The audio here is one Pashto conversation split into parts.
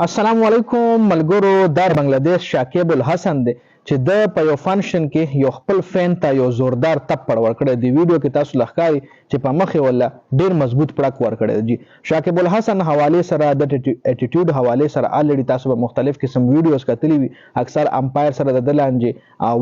السلام علیکم ملګرو. در بنگلاديش شاکیب الحسن دی چې د په یو فنکشن کې یو خپل فین ته یو زوردار تپړ ورکړی دی. ویډیو کې تاسو لښکاري چې په مخ یې ولا ډیر مضبوط پړک ورکړی دی. شاکیب الحسن حواله سره د اټیټیوډ حواله سره الریډي تاسو په مختلف قسم ویډیوز کتلی وي. اکثر امپایر سره د دلانجه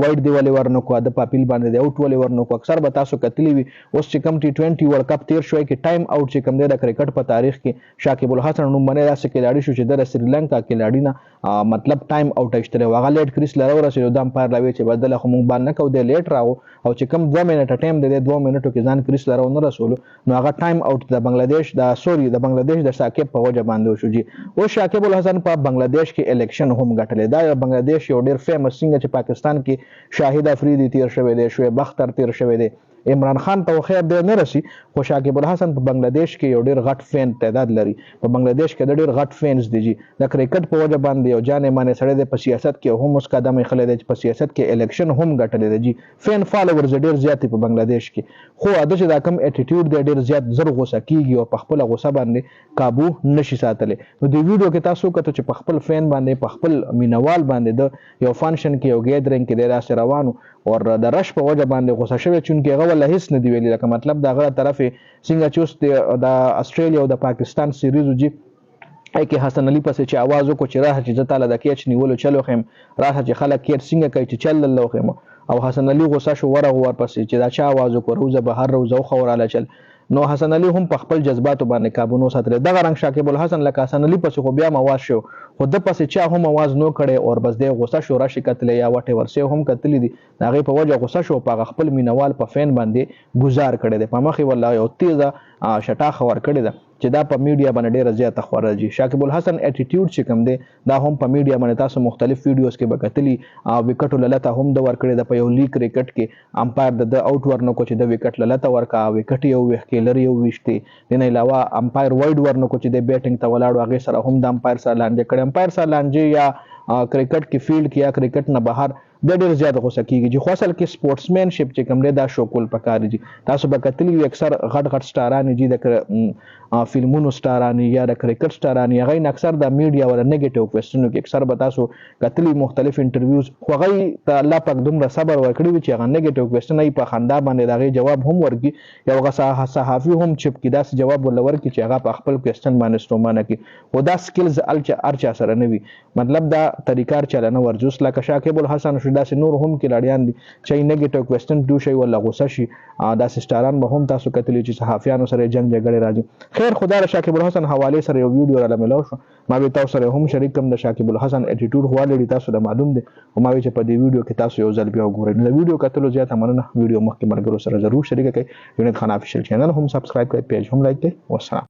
وایډ دی ولې ورنکو د پاپیل باندې دی اوټ ولې ورنکو اکثر به تاسو کتلی وي. اوس چې کم ټي20 ورلد کپ تیر شوی کې ټایم اوټ چې کم دی د کرکټ په تاریخ کې شاکیب الحسن نوم باندې داسې کلاړي شو چې د سریلانکا کلاړي نه مطلب ټایم اوټ ایستره واغه لیټ کریس لرو رسېدو د امپایر لاوي چې بدل خو مونږ باندې کو د لیټ راو او چې کم 2 منټه ټایم دی 2 منټو کې ځان کریس لرو نه رسولو نو هغه ټایم اوټ د بنگلاديش د بنگلاديش د شاکیب په وجه باندې شو. جی او شاکیب الحسن په بنگلاديش کې الیکشن هم ګټلې دا بنگلاديش یو ډیر فیمس څنګه چې پاکستان کې شاهد افریدي تیر شوی دی شعیب اختر تیر شوی دی عمران خان ته خیر دی نه رسی خو شاکیب الحسن په بنگلاديش کې یو ډیر غټ فین تعداد لري. په بنگلاديش کې ډیر غټ فینز دي. جی د کرکټ په وجه باندې یو جانې مانې سړی دی په سیاست کې هم اوس قدم خلې دی په سیاست کې الیکشن هم ګټلې دی. جی فین فالوورز ډیر زیات په بنگلاديش کې خو اده چې دا کم اټیټیوډ دی ډیر زیات زر غوسه کیږي او په خپل غوسه باندې قابو نشي ساتلی. نو د ویډیو کې تاسو کته چې په خپل فین باندې په خپل مینوال باندې د یو فنکشن کې یو ګیدرینګ کې د راس روانو او د رش په وجه باندې غوسه شوی چونکه هغه ولا هیڅ نه دی ویلي لکه مطلب دا غره طرف څنګه چې د استرالیا او د پاکستان سیریز جی کې حسن علي پسې چې आवाज وکړو چې راه چې تعالی د کیچ نیولو چلو خیم راه چې خلک کیچ څنګه کوي چې چل الله خیم او حسن علي غوسه شو ورغه ور پسې چې دا چا आवाज وکړو روزه بهر روزه خو وراله چل نو حسن علي هم په خپل جذباتو باندې قابو نو ساتل. دغه رنګ شاکیب الحسن لکه حسن علي پسې خو بیا مواز شو خو د پسې چا هم आवाज نو کړي او بس د غوسه شو راشي کتل یا وټه ورسه هم کتلی دي هغه په وجه غوسه شو په خپل مینوال په فین باندې گزار کړي دي په مخې والله یو تیزه شټا خبر کړي ده چې دا په میډیا باندې ډیره زیاته خورځي. شاکیب الحسن اټیټیوډ چې کم دی دا هم په میډیا باندې تاسو مختلف ویډیوز کې بکتلی وکټو لته هم د ور کړی د په یو لیک کرکټ کې امپایر د اوټ ورنکو چې د وکټ لته ورکا وکټ یو وخ کې لري یو وشتي دنه علاوه امپایر وایډ ورنکو چې د بیټینګ ته ولاړو هغه سره هم د امپایر سره لاندې کړي امپایر سره لاندې یا کرکټ کې فیلډ کې یا کرکټ نه بهر د ډیر زیات غوسه کیږي. چې خو اصل کې سپورټسمنشپ چې کوم دی دا شو کول پکاري. جی تاسو به کتلی اکثر غټ سټاران جی د فلمونو سټاران یا د کرکټ سټاران یا غین اکثر د میډیا ولا نیگیټیو کوېسچنو کې اکثر به تاسو کتلی مختلف انټرویوز خو غي ته الله پاک دومره صبر ورکړي چې هغه نیگیټیو کوېسچن یې په خندا باندې دغه جواب هم ورکړي یو غا صحافي هم چپ کې داس جواب ولور کې چې هغه په خپل کوېسچن باندې ستومانه کې او دا سکلز ارچا سره نه وي مطلب دا طریقار چلنه ورجوس لکه شاکیب الحسن داسې نور هم کلاړیان دي چې نیگیټیو کوېسچن دو شي ولا غوسه شي داسې سټاران به هم تاسو کتلی چې صحافیانو سره جنگ جګړه راځي. خیر خدا شاکیب الحسن حواله سره یو ویډیو را ملو شو ما به تاسو سره هم شریک کوم د شاکیب الحسن اټیټیوډ حواله تاسو د معلوم دي او ما چې په دې ویډیو کې تاسو یو ځل بیا وګورئ. د ویډیو کتلو زیاته مننه. ویډیو مخکې مرګرو سره ضرور شریک کړئ. یونیت خان افیشل چینل هم سبسکرایب کړئ پیج هم لایک کړئ. والسلام.